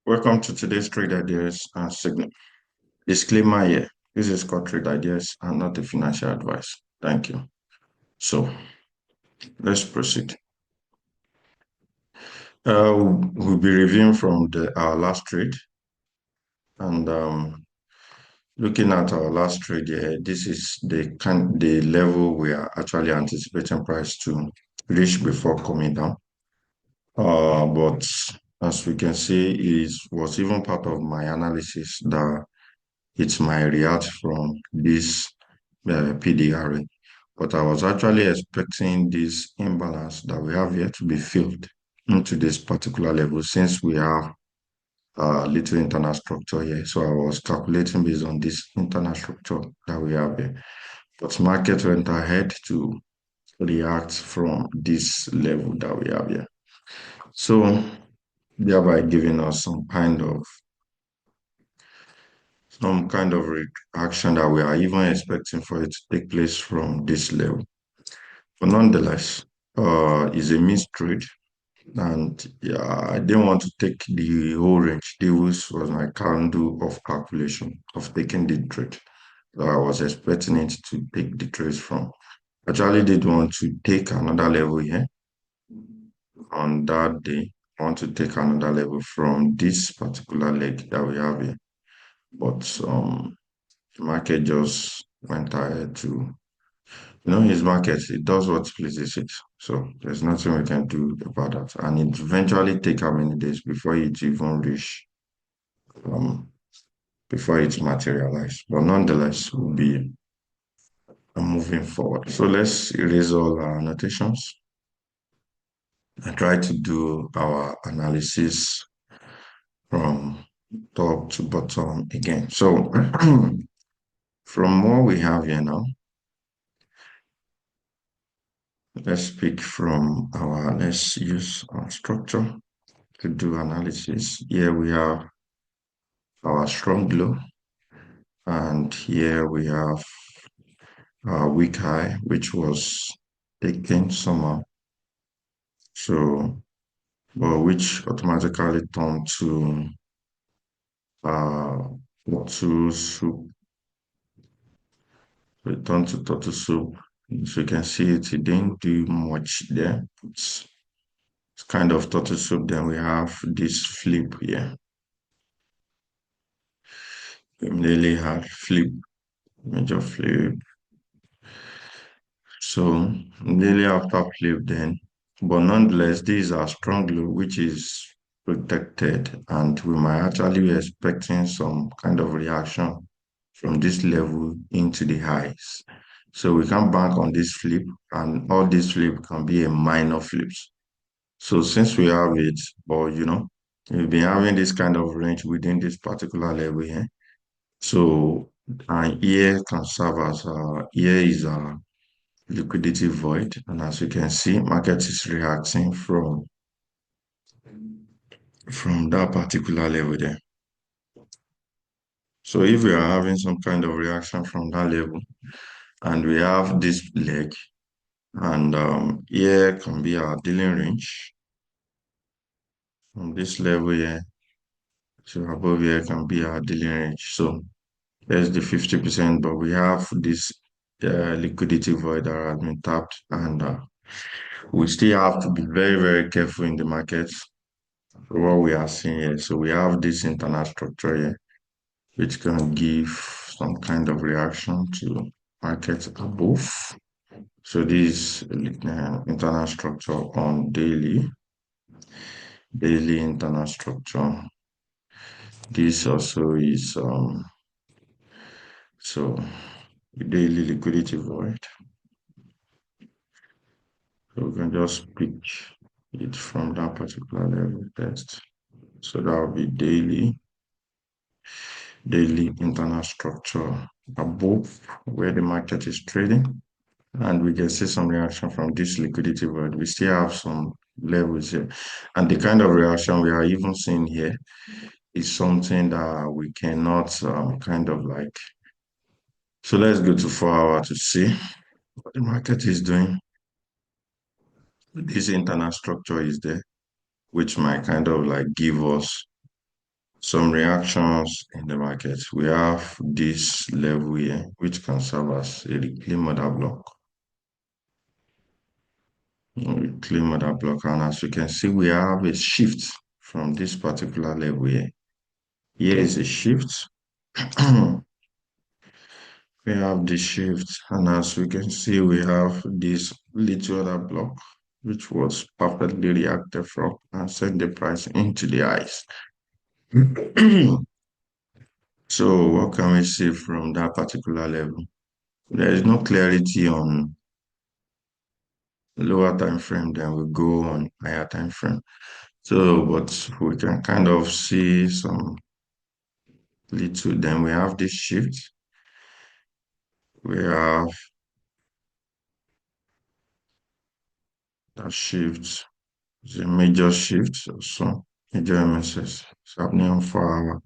Welcome to today's Trade Ideas and Signal. Disclaimer here. This is called Trade Ideas and not a financial advice. Thank you. So let's proceed. We'll be reviewing from our last trade and looking at our last trade here. This is the level we are actually anticipating price to reach before coming down. But as we can see, it was even part of my analysis that it might react from this PDRA. But I was actually expecting this imbalance that we have here to be filled into this particular level since we have a little internal structure here. So I was calculating based on this internal structure that we have here. But market went ahead to react from this level that we have here. So thereby giving us some kind of reaction that we are even expecting for it to take place from this level. But nonetheless, it's a mixed trade. And yeah, I didn't want to take the whole range. This was my candle of calculation of taking the trade. So I was expecting it to take the trades from. Actually did want to take another level here on that day. I want to take another level from this particular leg that we have here. But the market just went ahead to his market, it does what pleases it. So there's nothing we can do about that. And it eventually take how many days before it even reach, um, before it materialize. But nonetheless, we'll be moving forward. So let's erase all our annotations and try to do our analysis from top to bottom again. So from what we have here now, let's use our structure to do analysis. Here we have our strong low, and here we have our weak high, which was taken somehow. So, but which automatically turned to uh turtle soup, returned to turtle soup. So you can see it didn't do much there. It's kind of turtle soup. Then we have this flip here. We nearly had flip, major flip. So nearly after flip then, but nonetheless, these are strong low, which is protected, and we might actually be expecting some kind of reaction from this level into the highs. So we can bank on this flip, and all these flip can be a minor flips. So since we have it, but we've been having this kind of range within this particular level here. So and here can serve as here is a liquidity void, and as you can see, market is reacting from that particular level there. So if we are having some kind of reaction from that level and we have this leg, and here can be our dealing range from this level here to above here can be our dealing range. So there's the 50%, but we have this liquidity void that has been tapped, and we still have to be very, very careful in the market what we are seeing here. So we have this internal structure here, which can give some kind of reaction to market above. So this internal structure on daily internal structure. This also is so daily liquidity void. So we can just pick it from that particular level test. So that will be daily internal structure above where the market is trading. And we can see some reaction from this liquidity void. We still have some levels here. And the kind of reaction we are even seeing here is something that we cannot kind of like. So let's go to 4 hour to see what the market is doing. This internal structure is there, which might kind of like give us some reactions in the market. We have this level here, which can serve as a reclaim order block. Reclaim order block, and as you can see, we have a shift from this particular level here. Here is a shift. We have the shift, and as we can see, we have this little other block, which was perfectly reacted from and sent the price into the highs. So what can we see from that particular level? There is no clarity on lower time frame, then we go on higher time frame. So, but we can kind of see some little, then we have this shift. We have that shift, it's a major shift, so major MSS is happening on 4 hour,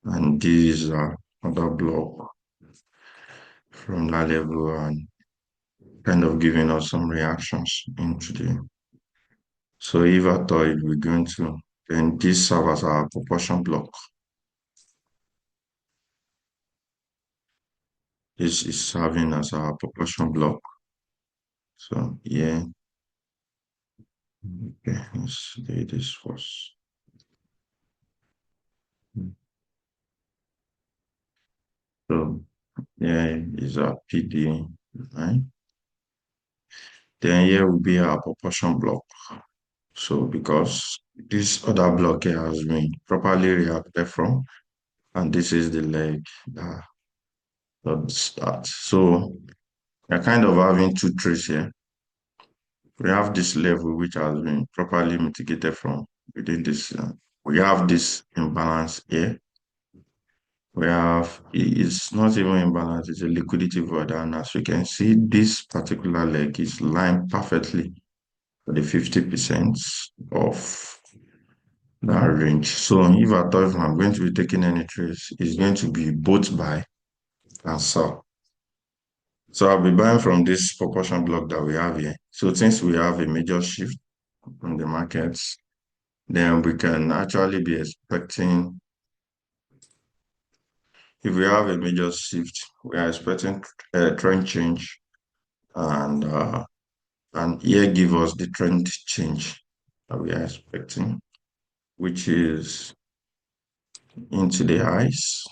and these are other block from that level and kind of giving us some reactions into the. So if I thought it we're going to, then this serves as our proportion block. This is serving as our proportion block. So yeah, okay, let's do this first. So yeah, is our PD, right? Then here will be our proportion block. So because this other block here has been properly reacted from, and this is the leg that starts. So we're kind of having two traits here. We have this level which has been properly mitigated from within this. We have this imbalance here. We have, it's not even imbalance, it's a liquidity void. And as you can see, this particular leg is lined perfectly for the 50% of that range. So if I thought if I'm going to be taking any trades, it's going to be both buy and sell. So I'll be buying from this proportion block that we have here. So since we have a major shift in the markets, then we can actually be expecting, if we have a major shift, we are expecting a trend change, and here give us the trend change that we are expecting, which is into the highs,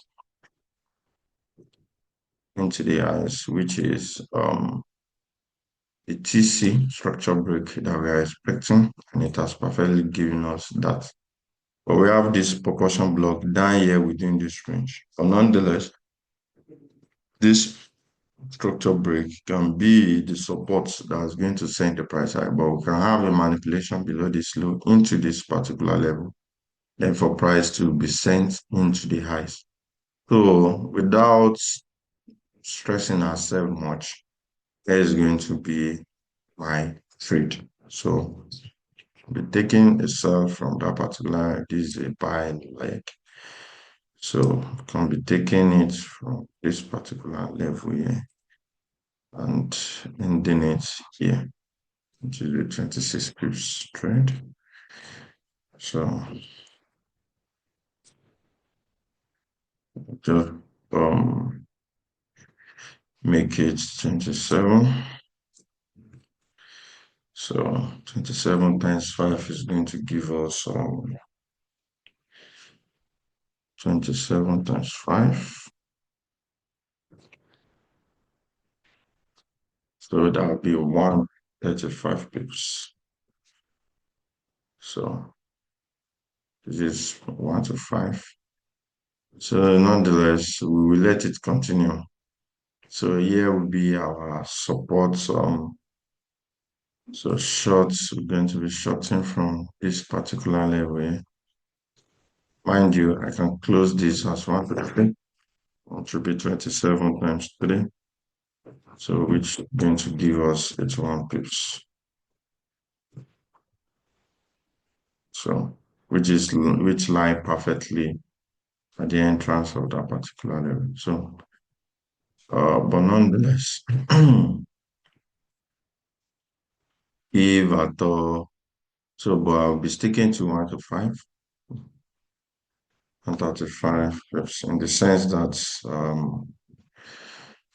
which is the TC structure break that we are expecting, and it has perfectly given us that. But we have this proportion block down here within this range. But nonetheless, this structure break can be the support that's going to send the price high, but we can have a manipulation below this low into this particular level, then for price to be sent into the highs. So without stressing ourselves much, there is going to be my trade. So be taking a sell from that particular, this is a buy leg. So can be taking it from this particular level here and ending it here, which is the 26 pips trade. So just make it 27. So 27 times 5 is going to give us 27 times 5. So that would be 135 pips. So this is 1 to 5. So nonetheless, we will let it continue. So here will be our support. So shorts, we're going to be shorting from this particular level. Mind you, I can close this as 150, which will be 27 times 3. So which is going to give us 81 pips. So which lie perfectly at the entrance of that particular level. So but nonetheless, if at all, so but I'll be sticking to 1 to 5. 135 reps in the sense that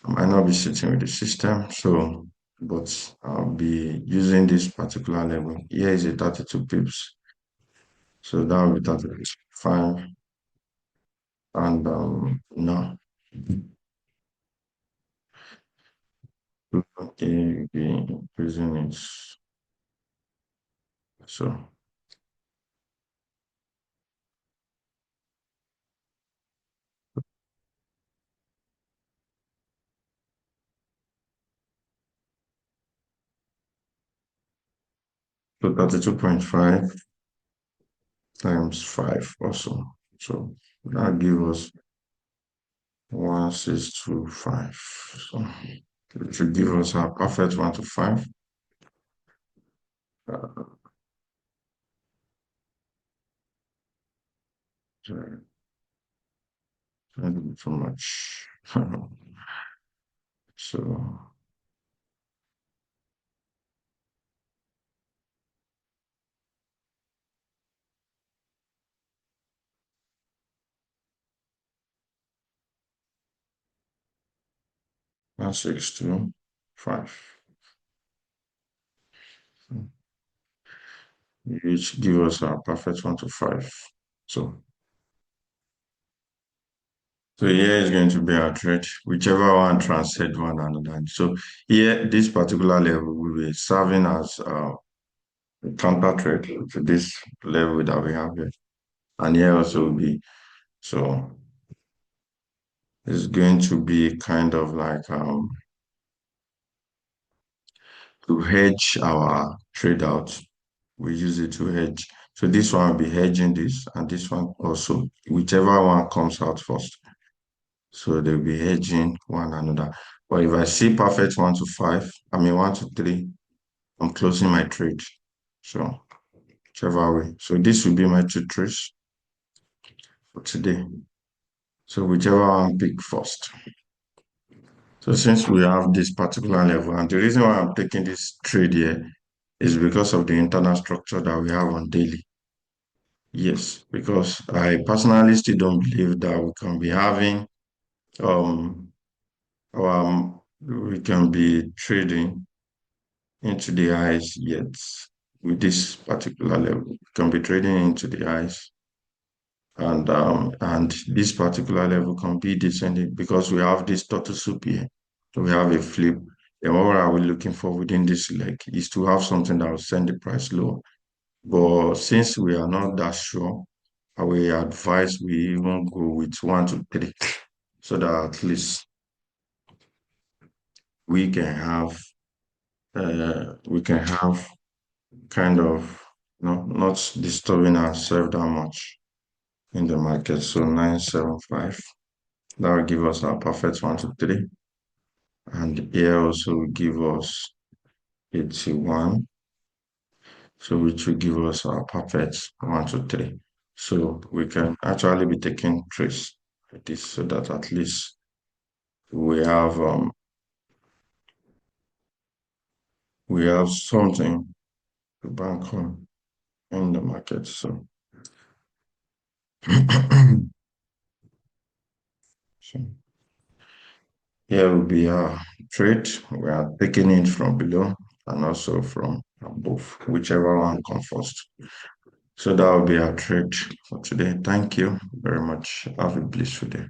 I might not be sitting with the system, so but I'll be using this particular level. Here is a 32 pips, so that will be 35, and no, okay, be increasing it. So 32.5 times 5 also. So that gives us 1625. So it should give us a perfect 1 to 5. Uh, so not too much. So that's 625, which give us a perfect 1 to 5. So, so here is going to be our trade, whichever one transcend one another. So here, this particular level will be serving as a counter trade to this level that we have here. And here also will be, so it's going to be kind of like to hedge our trade out. We use it to hedge. So this one will be hedging this, and this one also, whichever one comes out first. So they'll be hedging one another. But if I see perfect 1 to 5, I mean 1 to 3, I'm closing my trade. So whichever way. So this will be my two trades for today. So whichever one pick first. So since we have this particular level, and the reason why I'm taking this trade here is because of the internal structure that we have on daily. Yes, because I personally still don't believe that we can be having um we can be trading into the highs yet with this particular level. We can be trading into the highs, and this particular level can be descending because we have this total soup here. So we have a flip. And what are we looking for within this leg is to have something that will send the price lower. But since we are not that sure, I will advise we even go with 1 to 3 so that at least we can have we can have kind of not disturbing ourselves that much in the market. So 975, that will give us our perfect 1 to 3. And here also will give us 81. So which will give us our perfect 1 to 3. So we can actually be taking trades like this so that at least we have something to bank on in the market. So, so here will be our trade. We are taking it from below and also from above, whichever one comes first. So that will be our trade for today. Thank you very much. Have a blissful day.